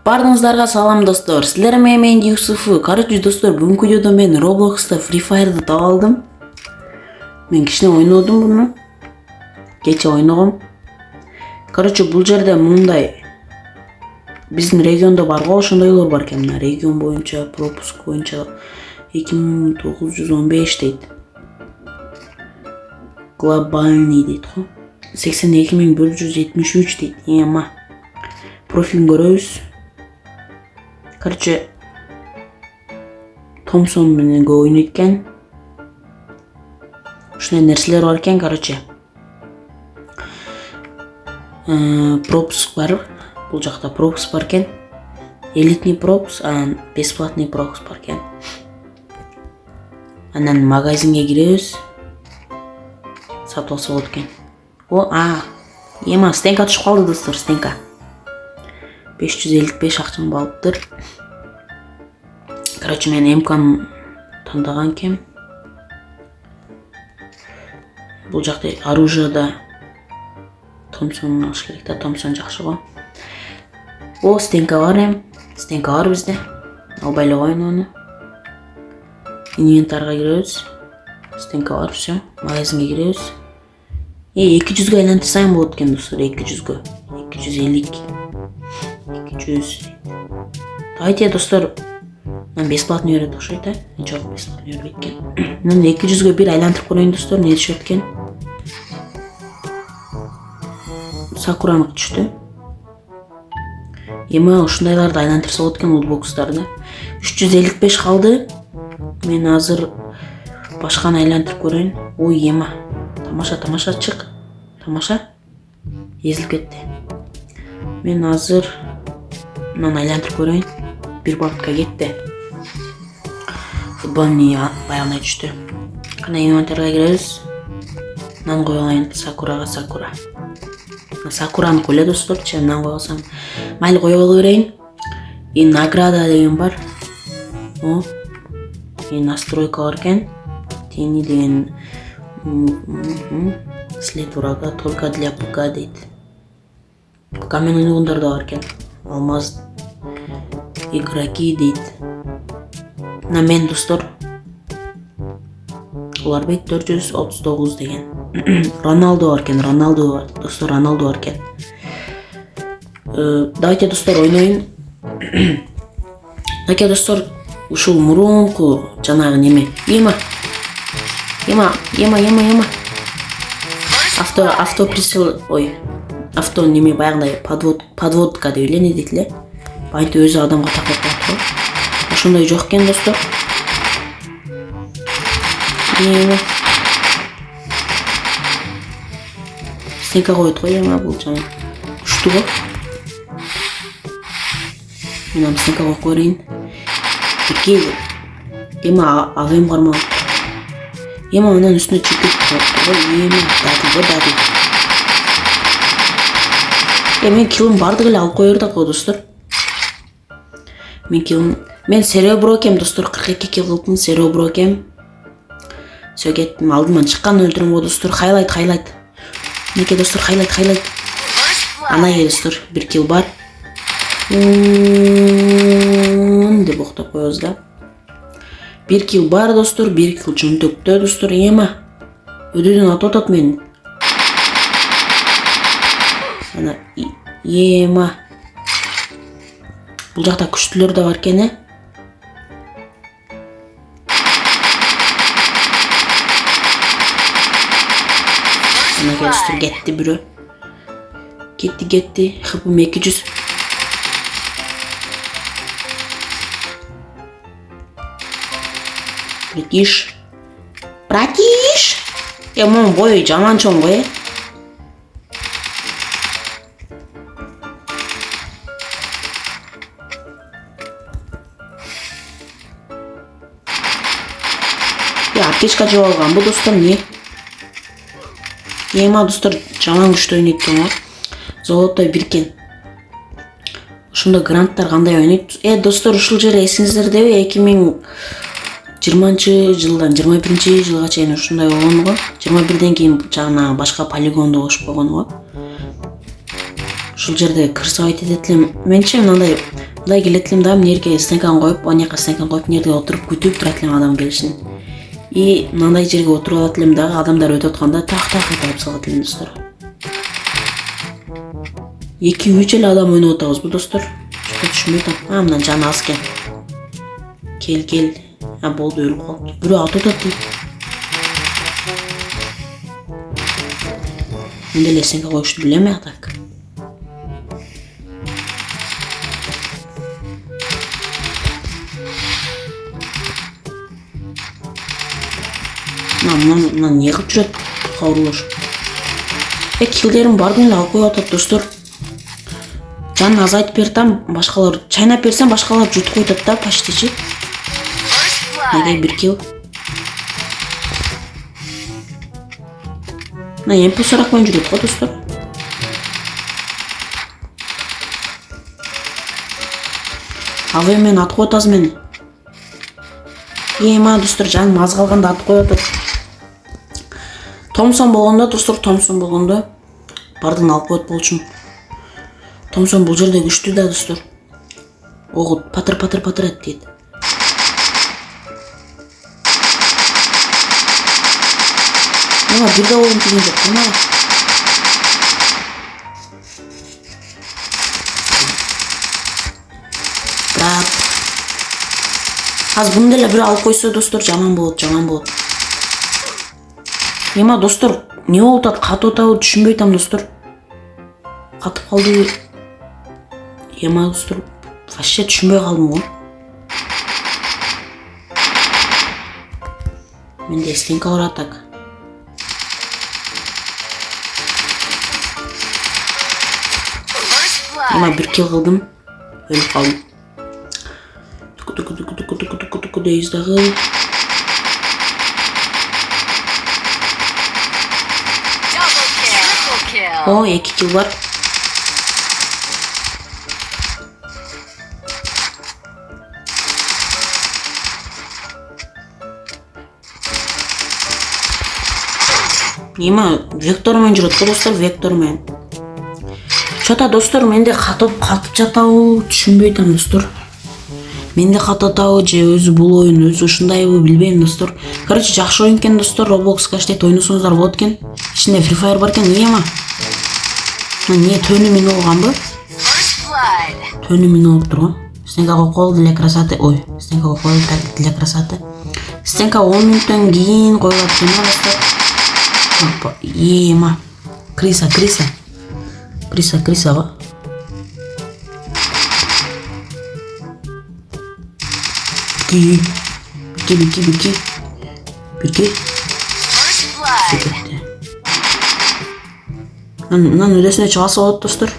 Бардыңыздарга салам достор. Силер менен Юсуф. Короче достор, бүгүнкү видеодо мен Roblox'та Free Fire'ды таап алдым. Мен кичине ойнодум буну. Кече ойногом. Короче, бул жерде мындай биздин региондо бар го, ошондойлор бар экен. Мына регион боюнча, пропуск боюнча 2915 дейт. Глобальный дейт го. 82173 дейт. Эма. Профилин көрөбүз. Короче, Томсон менен көп ойнойт экен. Ушундай нерселер бар экен, короче. Пропуск бар. Бул жакта пропуск бар экен. Элитный пропуск, анан бесплатный пропуск бар экен. Анан магазинге киребиз. Сатып алса болот экен. Ема стенка түшүп калды достор, стенка. 555 акчам балыптыр. Короче, мен МКны тандаган экенмин. Бул жакта оружиеда Томсон алыш керек да, Томсон жакшы го. Стенка бар эм. Стенка бар бизде. Албай эле коеюн аны. Инвентарга киребиз. Стенка бар, все. Магазинге киребиз. 200 айлантырсаң болот экен достор, 200. 250. 200. Давайте, достор, мен бесплатный берет окшойт, да? Жок, бесплатный бербейт экен. Мен 200 бир айлантырып көрөйүн достор, не түшөт экен? Сакуранык түштү. Эма ушундайларды айлантырса болот экен лутбокстарды. 355 калды. Мен азыр башканы айлантырып көрөйүн. Ой, эма. Тамаша чык. Тамаша. Эзилип кетти. Мен азыр мынаны айлантырып көрөйүн. Бир бабытка кетти. Футболный баягындай түштү. Кана инвентарга киребиз. Нан коюп алайын. Сакурага Сакура. Сакураны эле достор, нан коюп алсам. Майли коюп ала берейин. И награда деген бар. И настройка бар экен. Тени деген след врага только для ПК дейт. ПК менен ойногондар да бар экен. Алмаз игроки дейт. На мен достор. Уларбек 439 деген. Роналдо бар экен, достор, Роналдо бар экен. Давайте, достор, ойноюн. Давайте, достор, ушул мурунку жанагы неме. Ема. Авто прицел, авто неме баягындай подводка деп эле не дейт эле. Бантип өзү адамга такап коет го. Ошондой жок экен достор. Стенка коет го, эма бул жана күчтүү го. Мен стенка коюп көрөйүн. Ема авем кармал. Ема анан үстүнө чекип дады. Мен килим бардык эле алып кое бердик го достор. Мен серебро экем достор, 42 кил кылдым, серебро экем. Все, кеттим, алдыман чыкканды өлтүрөм го достор. Хайлайт. Неке достор, хайлайт. Анайы достор, 1 кил бар. Деп октоп коебуз да. 1 кил бар достор, 1 кил жөнтөктө достор. Ема өдөөдөн атат мен. Ана ема. Бул жакта күчтүүлөр да бар экен, Ана достор, кетти бирөө. Кетти. Хпм 200. Братиш. Монун бою жаман чоң го, Аптечка жеп алган бу достор, не? Ема достор, жаман күчтүү ойнойт экен го. Золотой биркен. Ошондо гранттар кандай ойнойт? Достор, ушул жер эсиңиздердеби? 2020-жылдан 21-жылга чейин ушундай болгон го. 21ден кийин жана башка полигонду кошуп койгон го. Ушул жерде кырсабайт этет элем. Менчи мындай Мындай келетлим да нерге стенкан коюп, оняка стенкан коюп, нерге отуруп күтүп турат адам келишин. И мындай жерге отуруп алат элем дагы адамдар өтүп атканда так этип салат элем достор. 2-3 эле адам ойноп атабызбы достор? Чөтө түшүнбөй атам. Мындан жаны аз экен. Кел. Болду, өлүп калды. Бирөө атып атат дейт. Мен деле стенка коюшту билем я так. Мындан не кылып жүрөт? Кабырлаш. Килдерим бардын эле алып коюп атат достор. Жанын азайтып берсем, башкалар чайнап берсем, башкалар жутуп коюп да почтичи. Неге бир кил? Эмпи сурак менен жүрөт го достор. Аве мен атып атасыз мени. Ма достор, жаным аз калганда атып коюп атат. Томсон болгондо достор, бардын алып коет болчумун. Томсон бул жерде күчтүү да достор. Огут патыр эт дейт. Мына бир да оғым тиген жок, мына. Брат. Аз буну деле бир алып койсо достор, жаман болот. Ема достор, не болуп атат? Катып атабы түшүнбөй атам достор. Катып калды. Ема достор, вообще түшүнбөй калдым го. Менде стенка бар атак. Ема бир кил кылдым. Өлүп калдым. Туку дейбиз дагы. О, 2 кил бар. Ема вектор менен жүрөт го достор, вектор менен. Чота достор, менде катып жатабы түшүнбөй атам достор. Менде катып атабы же өзү бул оюн өзү ушундайбы билбейм достор. Короче, жакшы оюн экен достор, Roblox каштет ойносоңуздар болот экен. Ичинде Free Fire бар экен. Ема. Не төнү мен алганбы? Төнү мен алып турган. Стенка коюп для красоты. Ой, стенка коюп для красоты. Стенка 10 мүнөттөн кийин коюлат экен достор. Ема. Криса ба? Бирки. Мынан өдөсүнө чыгасы болот достор.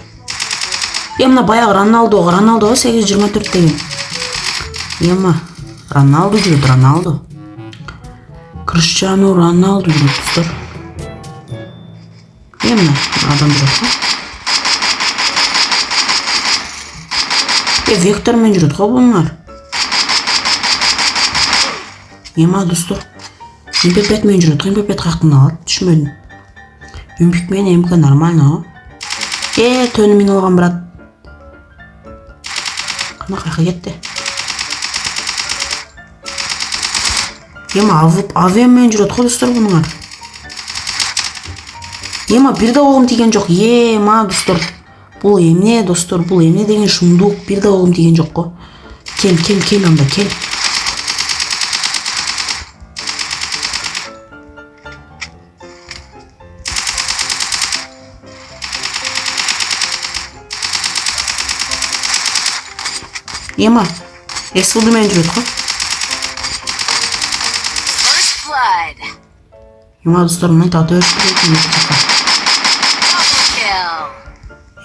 Мына баягы Роналдо 8-24 деген. Ема Роналдо жүрөт, Криштиану Роналдо жүрөт достор. Мына адам жүрөт. Вектор менен жүрөт го булар. Ема достор. Импепет менен жүрөт. Импепет каяктан алат? Түшүнбөдүм. Импик менен МК нормально го. Төнү мен алган брат. Кана каяка кетти? Ема авиа менен жүрөт го достор булар. Ема бир да оғым тиген жок. Ема достор. Бул эмне достор? Бул эмне деген шумдук? Бир да оғым тиген жок го. Кел анда, кел. Ема эсилди менен жүрөт го. Ема достор, мен тата өрүшүп кетем.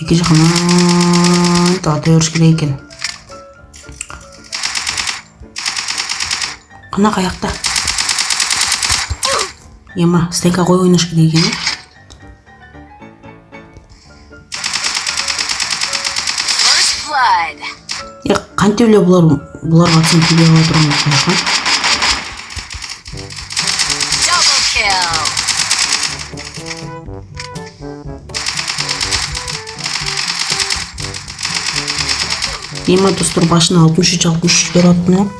Эки жакынан тата өрүш керек экен. Кана каякта? Ема стенка коюп ойнош керек экен. Кантип эле буларга атсам тиге ала турган болушкан. Ема достор башына 63 аттым.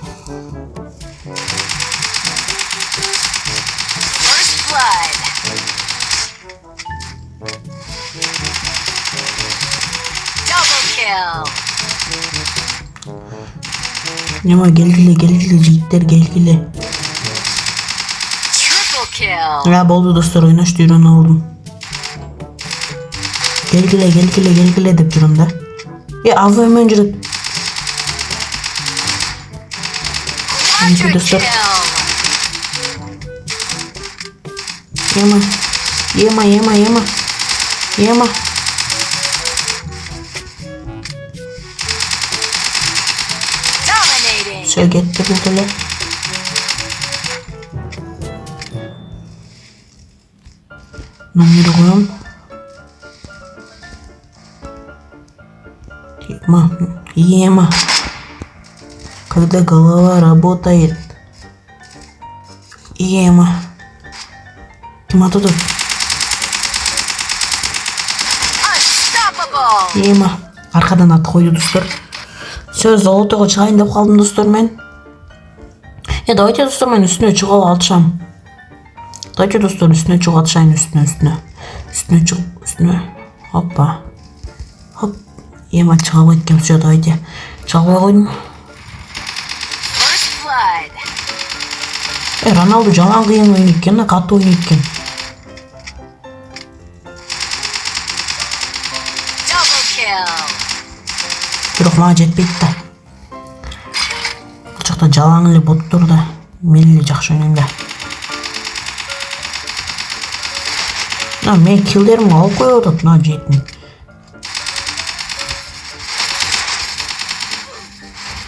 Ема келгиле жигиттер келгиле. Ya boldu dostlar oynaştı ürünü aldım. Gelgile deyip durum da. Ya avlayım önceden. Önce dostlar. Yema. Sögetti buldular. Номер koyalım. Ема. Когда голова работает. Ема. Ема тут. Ема. Arkadan at koydu dostlar. Söz zolotoga çıkayın dep kaldım dostlar men. Давайте достар мен üstüne çıkal atacağım. Давайте достар üstüne çık atacağım üstüne. Üstüne çık üstüne. Hoppa. Hop. Ема çıkal etkem söz давайте. Çıkal koydum. Ronaldo жалаң кыйын ойнойт экен, катуу ойнойт экен. Бирок мага жетпейт да. Бул жакта жалаң эле боттур да. Мен эле жакшы ойнойм да. Мен киллдеримди алып коюп атат мына жетин.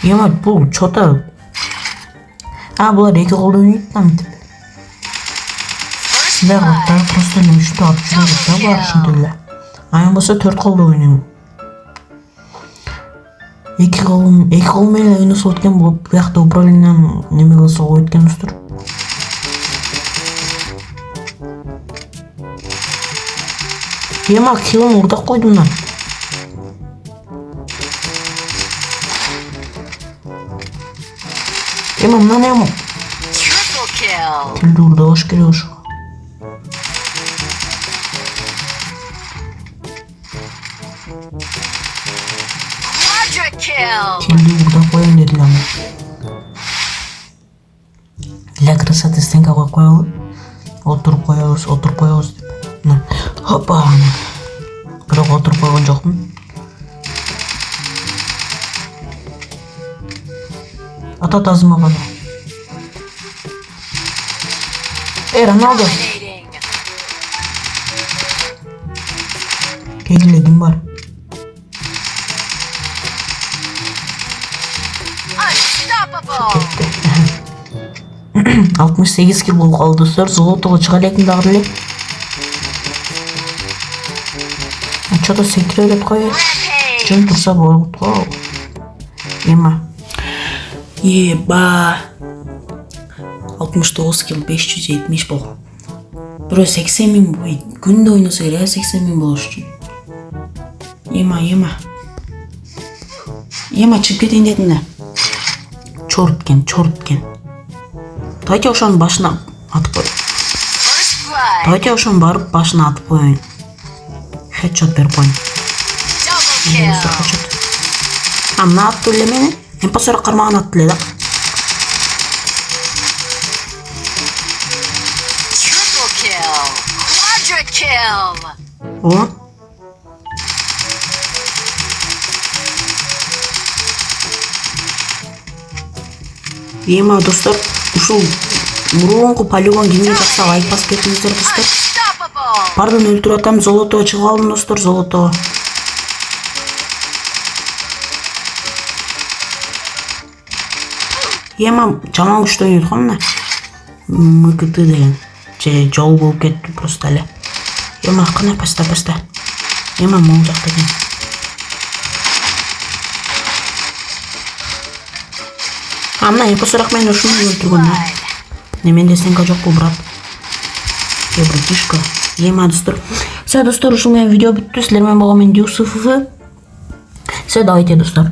Ема бул чота. Булар эки колдо ойнойт да мынтип. Силер просто үчтү алып жүрөт да булар ушинтип эле. Аян болсо 4 колдо ойнойм. Эки кол менен ойносо экен бул биякта управлениянын неме кылса койт экен достор. Ема килим урдак койдум да. Ема мына эме. Килди урдабаш керек ошо. Килди урдап коеюн деди аны. Для красоты стенка коюп коелу. Отуруп коебуз деп. Хопа. Бирок отуруп койгон жокмун. Ата тазымаган. Ronaldo. Келгиле ким бар? 68 кил болуп калды достор. Золотого чыга элекмин дагы эле. Что-то секире деп коет. Жөн турса болот го. Ема. Еба. 69 кил 570 болгон. Бирөө 80 миң күндө ойносо керек, 80 миң болуш үчүн. Ема чыгып кетейин дедим да. Чорт кен. Давайте ошонун башына атып коеюн. Хедшот берип коеюн. Мына аттуу эле мени. Эмпосор кармаган аттуу эле да. О. Ема достор, ушул мурунку полигон кимге жакса лайк басып кетиңиздер достор. Пардон өлтүрүп атам, золотого чыгып алдым достор, золотого. Ема жаман күчтүү ойнойт го мына. МКТ деген. Жол болуп кетти просто эле. Ема кана паста. Ема могул жакта экен. Мына эпосорак мен ушуну өлтүргөн да. Менде стенка жокпу брат. Братишка. Ема достор. Все достор, ушул менен видео бүттү. Силер менен болгон мен Юсуф. Все, давайте достор.